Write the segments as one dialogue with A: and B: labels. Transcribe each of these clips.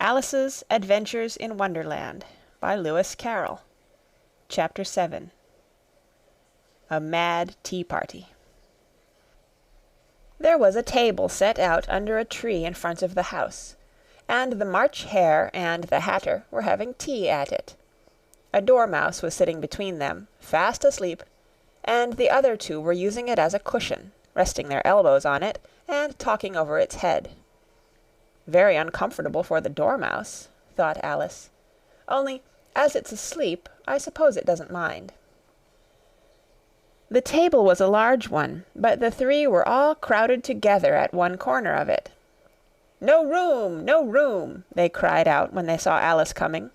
A: Alice's Adventures in Wonderland by Lewis Carroll. Chapter 7. A Mad Tea Party. There was a table set out under a tree in front of the house, and the March Hare and the Hatter were having tea at it. A dormouse was sitting between them, fast asleep, and the other two were using it as a cushion, resting their elbows on it and talking over its head. Very uncomfortable for the dormouse, thought Alice. Only, as it's asleep, I suppose it doesn't mind. The table was a large one, but the three were all crowded together at one corner of it. "No room! No room!" they cried out when they saw Alice coming.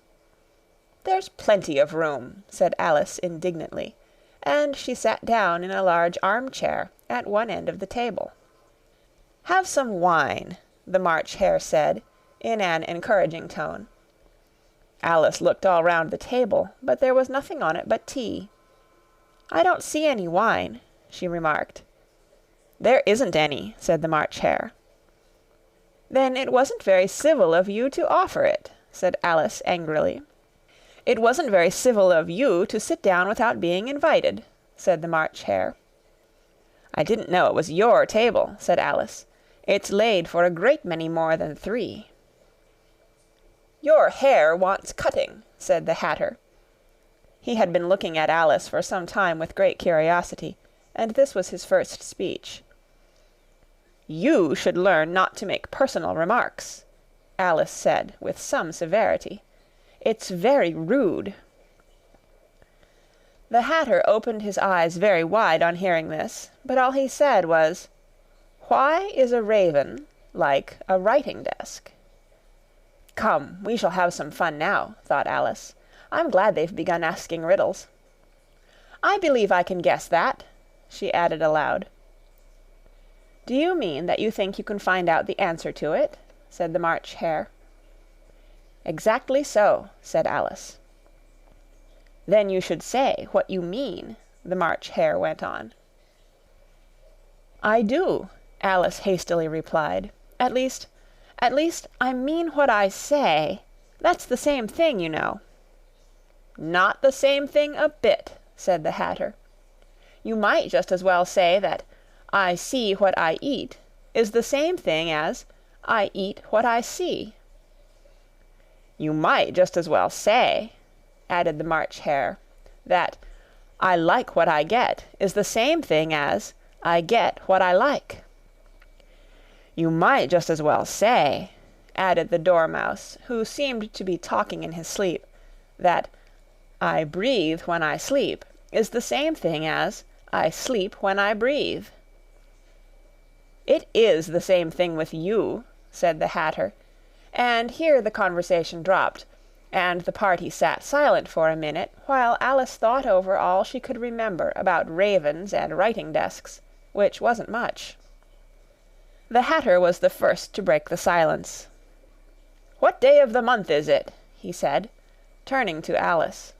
A: "There's plenty of room," said Alice indignantly, and she sat down in a large armchair at one end of the table. "Have some wine," the March Hare said, in an encouraging tone. Alice looked all round the table, but there was nothing on it but tea. "I don't see any wine," she remarked. "There isn't any," said the March Hare. "Then it wasn't very civil of you to offer it," said Alice angrily. "It wasn't very civil of you to sit down without being invited," said the March Hare. "I didn't know it was your table," said Alice. "It's laid for a great many more than three." "Your hair wants cutting," said the Hatter. He had been looking at Alice for some time with great curiosity, and this was his first speech. "You should learn not to make personal remarks," Alice said with some severity. "It's very rude." The Hatter opened his eyes very wide on hearing this, but all he said was, "Why is a raven like a writing-desk?" "Come, we shall have some fun now," thought Alice. "I'm glad they've begun asking riddles. I believe I can guess that," she added aloud. "Do you mean that you think you can find out the answer to it?" said the March Hare. "Exactly so," said Alice. "Then you should say what you mean," the March Hare went on. "I do," Alice hastily replied. At least, I mean what I say. That's the same thing, you know." "Not the same thing a bit," said the Hatter. "You might just as well say that I see what I eat is the same thing as I eat what I see." "You might just as well say," added the March Hare, "that I like what I get is the same thing as I get what I like." "You might just as well say," added the Dormouse, who seemed to be talking in his sleep, "that I breathe when I sleep is the same thing as I sleep when I breathe." "It is the same thing with you," said the Hatter, and here the conversation dropped, and the party sat silent for a minute while Alice thought over all she could remember about ravens and writing-desks, which wasn't much. The Hatter was the first to break the silence. "What day of the month is it?" he said, turning to Alice.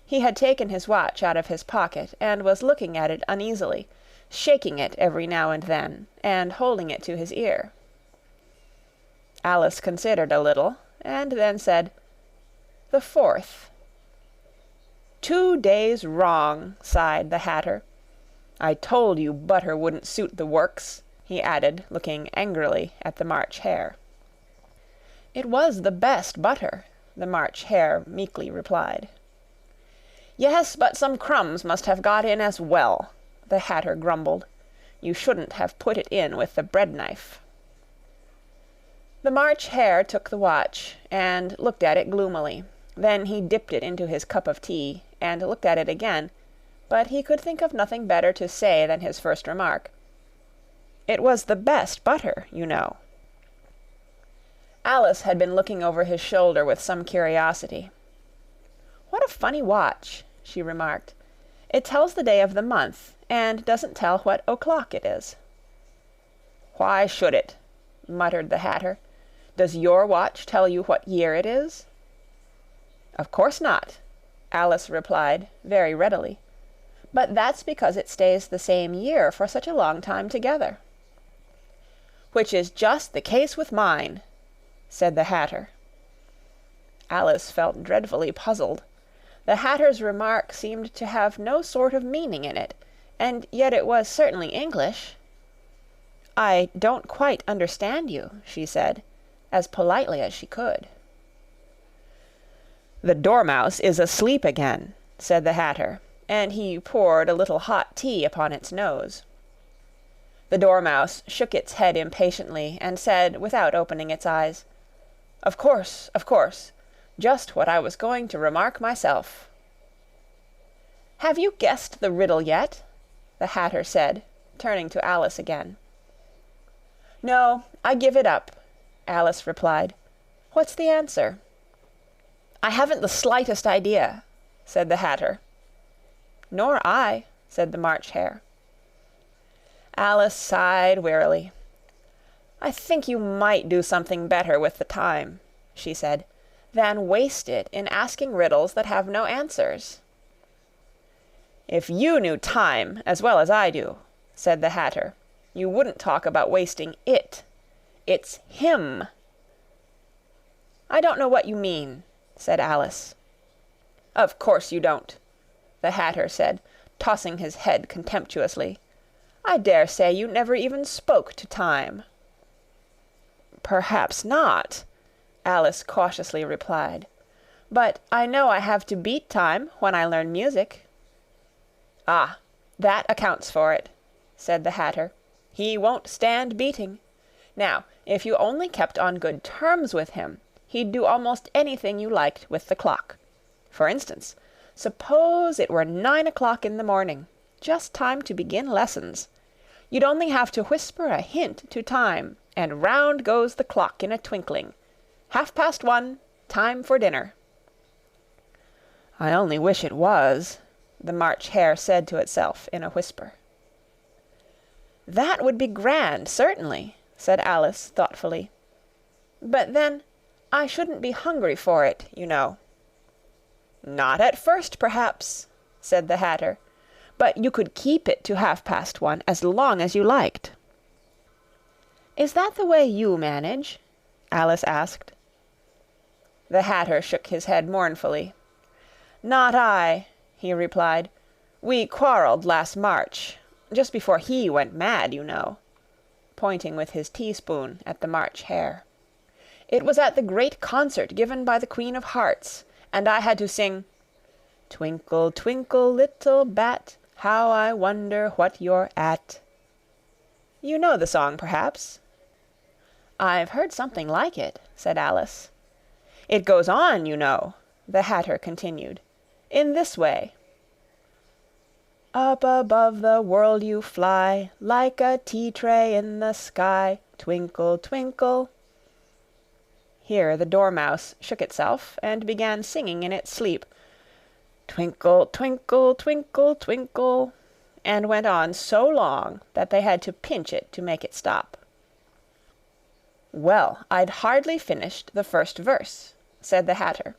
A: He had taken his watch out of his pocket and was looking at it uneasily, shaking it every now and then, and holding it to his ear. Alice considered a little, and then said, "The 4th." "2 days wrong," sighed the Hatter. "I told you butter wouldn't suit the works," he added, looking angrily at the March Hare. "It was the best butter," the March Hare meekly replied. "Yes, but some crumbs must have got in as well," the Hatter grumbled. "You shouldn't have put it in with the bread-knife." The March Hare took the watch and looked at it gloomily. Then he dipped it into his cup of tea and looked at it again, but he could think of nothing better to say than his first remark. "It was the best butter, you know." Alice had been looking over his shoulder with some curiosity. "What a funny watch," she remarked. "It tells the day of the month, and doesn't tell what o'clock it is." "Why should it?" muttered the Hatter. "Does your watch tell you what year it is?" "Of course not," Alice replied, very readily. "But that's because it stays the same year for such a long time together." "Which is just the case with mine," said the Hatter. Alice felt dreadfully puzzled. The Hatter's remark seemed to have no sort of meaning in it, and yet it was certainly English. "I don't quite understand you," she said, as politely as she could. "The Dormouse is asleep again," said the Hatter, and he poured a little hot tea upon its nose. The Dormouse shook its head impatiently, and said, without opening its eyes, Of course. Just what I was going to remark myself." "Have you guessed the riddle yet?" the Hatter said, turning to Alice again. "No, I give it up," Alice replied. "What's the answer?" "I haven't the slightest idea," said the Hatter. "Nor I," said the March Hare. Alice sighed wearily. "I think you might do something better with the time," she said, "than waste it in asking riddles that have no answers." "If you knew time as well as I do," said the Hatter, "you wouldn't talk about wasting it. It's him." "I don't know what you mean," said Alice. "Of course you don't," the Hatter said, tossing his head contemptuously. "I dare say you never even spoke to time." "Perhaps not," Alice cautiously replied. "But I know I have to beat time when I learn music." "Ah, that accounts for it," said the Hatter. "He won't stand beating. Now, if you only kept on good terms with him, he'd do almost anything you liked with the clock. For instance, suppose it were 9 o'clock in the morning, just time to begin lessons. You'd only have to whisper a hint to time, and round goes the clock in a twinkling. 1:30, time for dinner." "I only wish it was," the March Hare said to itself in a whisper. "That would be grand, certainly," said Alice thoughtfully. "But then I shouldn't be hungry for it, you know." "Not at first, perhaps," said the Hatter, "but you could keep it to 1:30 as long as you liked." "Is that the way you manage?" Alice asked. The Hatter shook his head mournfully. "Not I," he replied. "We quarrelled last March, just before he went mad, you know," pointing with his teaspoon at the March Hare. "It was at the great concert given by the Queen of Hearts, and I had to sing, 'Twinkle, twinkle, little bat, how I wonder what you're at.' You know the song, perhaps?" "I've heard something like it," said Alice. "It goes on, you know," the Hatter continued, "in this way: Up above the world you fly, like a tea-tray in the sky, twinkle, twinkle." Here the Dormouse shook itself, and began singing in its sleep, "Twinkle, twinkle, twinkle, twinkle," and went on so long that they had to pinch it to make it stop. "Well, I'd hardly finished the first verse," said the Hatter,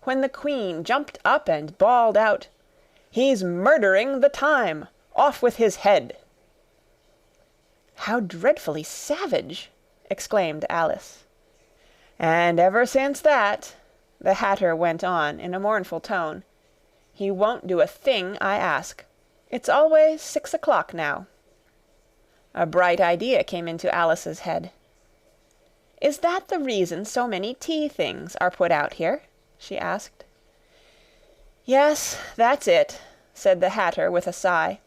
A: "when the Queen jumped up and bawled out, 'He's murdering the time! Off with his head!'" "How dreadfully savage!" exclaimed Alice. "And ever since that," the Hatter went on in a mournful tone, "he won't do a thing I ask. It's always 6 o'clock now." A bright idea came into Alice's head. "Is that the reason so many tea things are put out here?" she asked. "Yes, that's it," said the Hatter with a sigh.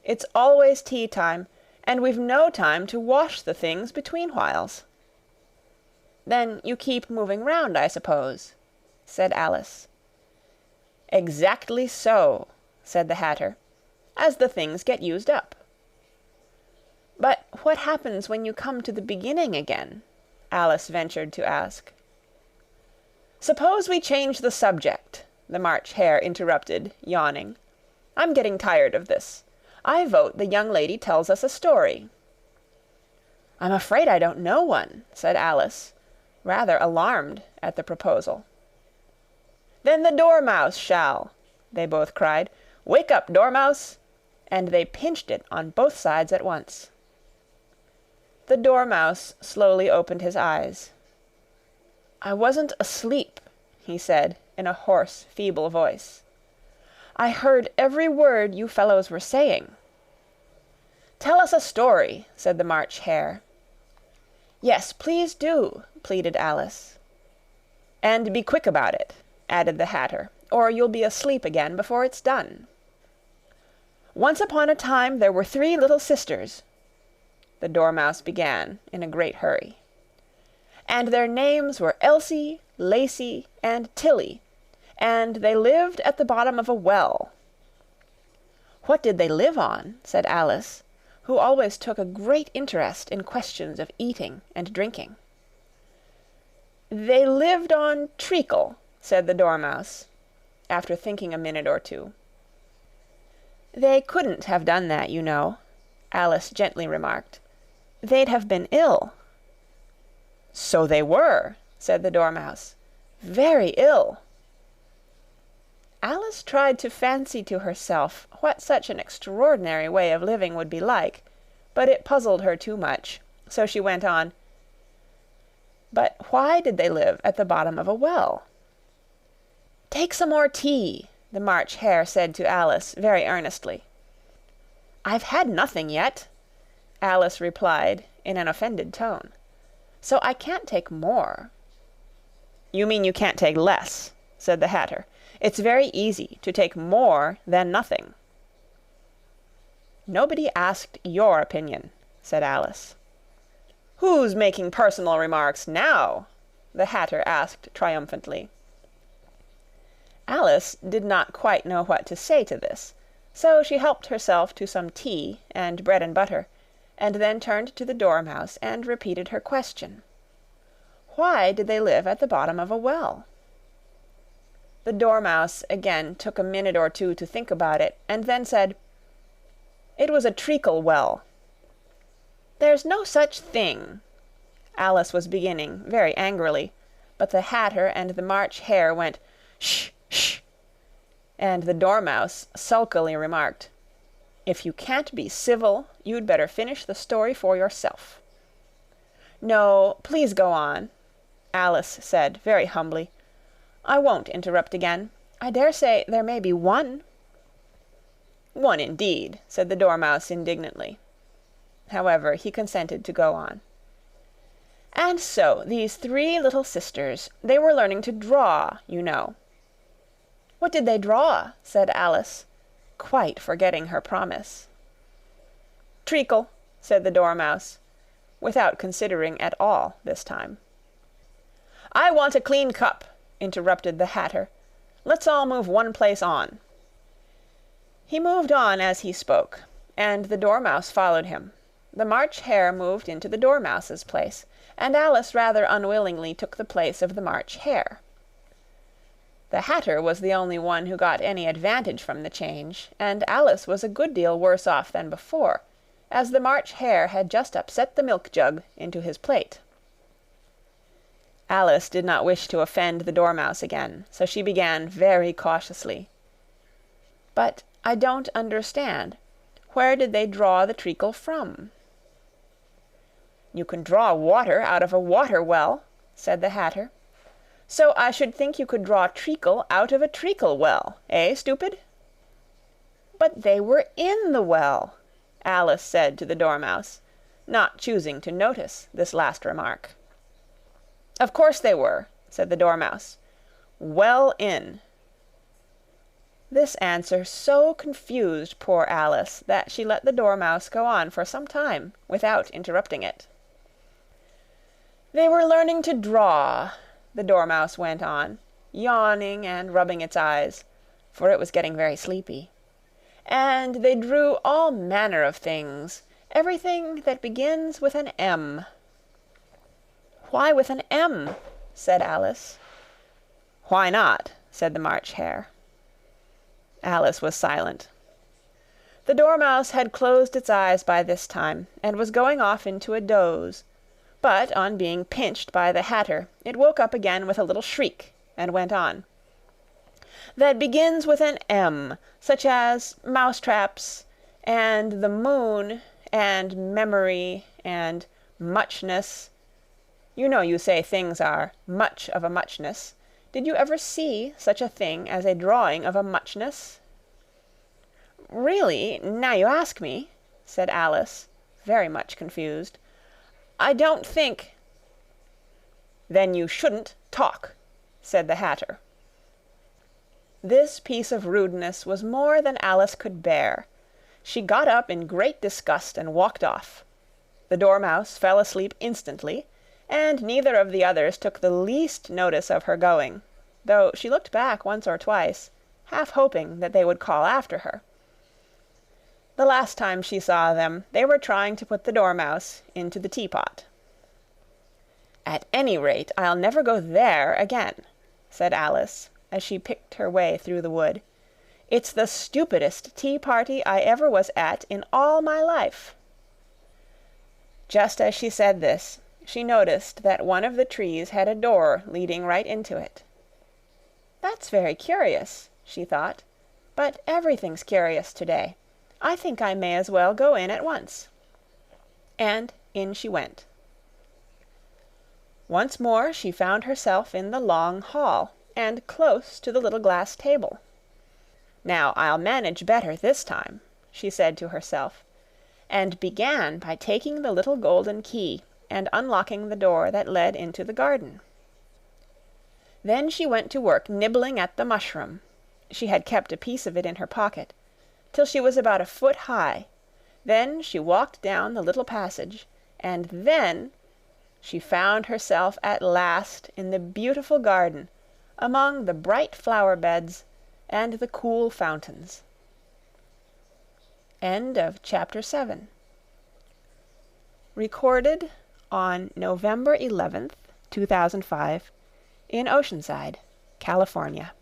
A: "It's always tea time, and we've no time to wash the things between whiles." "Then you keep moving round, I suppose?" said Alice. "Exactly so," said the Hatter, "as the things get used up." "But what happens when you come to the beginning again?" Alice ventured to ask. "Suppose we change the subject," the March Hare interrupted, yawning. "I'm getting tired of this. I vote the young lady tells us a story." "I'm afraid I don't know one," said Alice, rather alarmed at the proposal. "Then the Dormouse shall," they both cried. "Wake up, Dormouse!" and they pinched it on both sides at once. The Dormouse slowly opened his eyes. "I wasn't asleep," he said, in a hoarse, feeble voice. "I heard every word you fellows were saying." "Tell us a story," said the March Hare. "Yes, please do," pleaded Alice. "And be quick about it," added the Hatter, "or you'll be asleep again before it's done." "Once upon a time there were 3 little sisters," the Dormouse began in a great hurry. "And their names were Elsie, Lacie, and Tilly, and they lived at the bottom of a well." "What did they live on?" said Alice, who always took a great interest in questions of eating and drinking. "They lived on treacle," said the Dormouse, after thinking a minute or two. "They couldn't have done that, you know," Alice gently remarked. "They'd have been ill." "So they were," said the Dormouse. "Very ill." Alice tried to fancy to herself what such an extraordinary way of living would be like, but it puzzled her too much, so she went on, "But why did they live at the bottom of a well?" "Take some more tea," the March Hare said to Alice very earnestly. "I've had nothing yet," Alice replied in an offended tone, "so I can't take more." "You mean you can't take less," said the Hatter. "It's very easy to take more than nothing." "Nobody asked your opinion," said Alice. "Who's making personal remarks now?" the Hatter asked triumphantly. Alice did not quite know what to say to this, so she helped herself to some tea and bread and butter, and then turned to the Dormouse and repeated her question. Why did they live at the bottom of a well? The Dormouse again took a minute or two to think about it, and then said, "It was a treacle well." "There's no such thing," Alice was beginning, very angrily, but the Hatter and the March Hare went, "Shh, shh," and the Dormouse sulkily remarked, "If you can't be civil, you'd better finish the story for yourself." "No, please go on," Alice said very humbly. "I won't interrupt again. I dare say there may be one." "One indeed," said the Dormouse indignantly. However, he consented to go on. "And so these 3 little sisters, they were learning to draw, you know." "What did they draw?" said Alice, quite forgetting her promise. "Treacle," said the Dormouse, without considering at all this time. "I want a clean cup," interrupted the Hatter. "Let's all move one place on." He moved on as he spoke, and the Dormouse followed him. The March Hare moved into the Dormouse's place, and Alice rather unwillingly took the place of the March Hare. The Hatter was the only one who got any advantage from the change, and Alice was a good deal worse off than before, as the March Hare had just upset the milk jug into his plate. Alice did not wish to offend the Dormouse again, so she began very cautiously. "But I don't understand. Where did they draw the treacle from?" "You can draw water out of a water well," said the Hatter. "So I should think you could draw treacle out of a treacle well, eh, stupid?" "But they were in the well," Alice said to the Dormouse, not choosing to notice this last remark. "Of course they were," said the Dormouse. "Well in." This answer so confused poor Alice that she let the Dormouse go on for some time without interrupting it. "They were learning to draw," the Dormouse went on, yawning and rubbing its eyes, for it was getting very sleepy. "And they drew all manner of things, everything that begins with an M." "Why with an M?" said Alice. "Why not?" said the March Hare. Alice was silent. The Dormouse had closed its eyes by this time, and was going off into a doze, but on being pinched by the Hatter, it woke up again with a little shriek, and went on. "That begins with an M, such as mousetraps, and the moon, and memory, and muchness. You know you say things are much of a muchness, Did you ever see such a thing as a drawing of a muchness?" "Really, now you ask me," said Alice, very much confused, "I don't think—" "Then you shouldn't talk," said the Hatter. This piece of rudeness was more than Alice could bear. She got up in great disgust and walked off. The Dormouse fell asleep instantly, and neither of the others took the least notice of her going, though she looked back once or twice, half hoping that they would call after her. The last time she saw them, they were trying to put the Dormouse into the teapot. "At any rate, I'll never go there again," said Alice, as she picked her way through the wood. "It's the stupidest tea-party I ever was at in all my life." Just as she said this, she noticed that one of the trees had a door leading right into it. "That's very curious," she thought, "but everything's curious today. I think I may as well go in at once." And in she went. Once more she found herself in the long hall, and close to the little glass table. "Now I'll manage better this time," she said to herself, and began by taking the little golden key and unlocking the door that led into the garden. Then she went to work nibbling at the mushroom, she had kept a piece of it in her pocket, till she was about a foot high. Then she walked down the little passage, and then she found herself at last in the beautiful garden, among the bright flower beds and the cool fountains. End of Chapter 7. Recorded on November 11th, 2005, in Oceanside, California.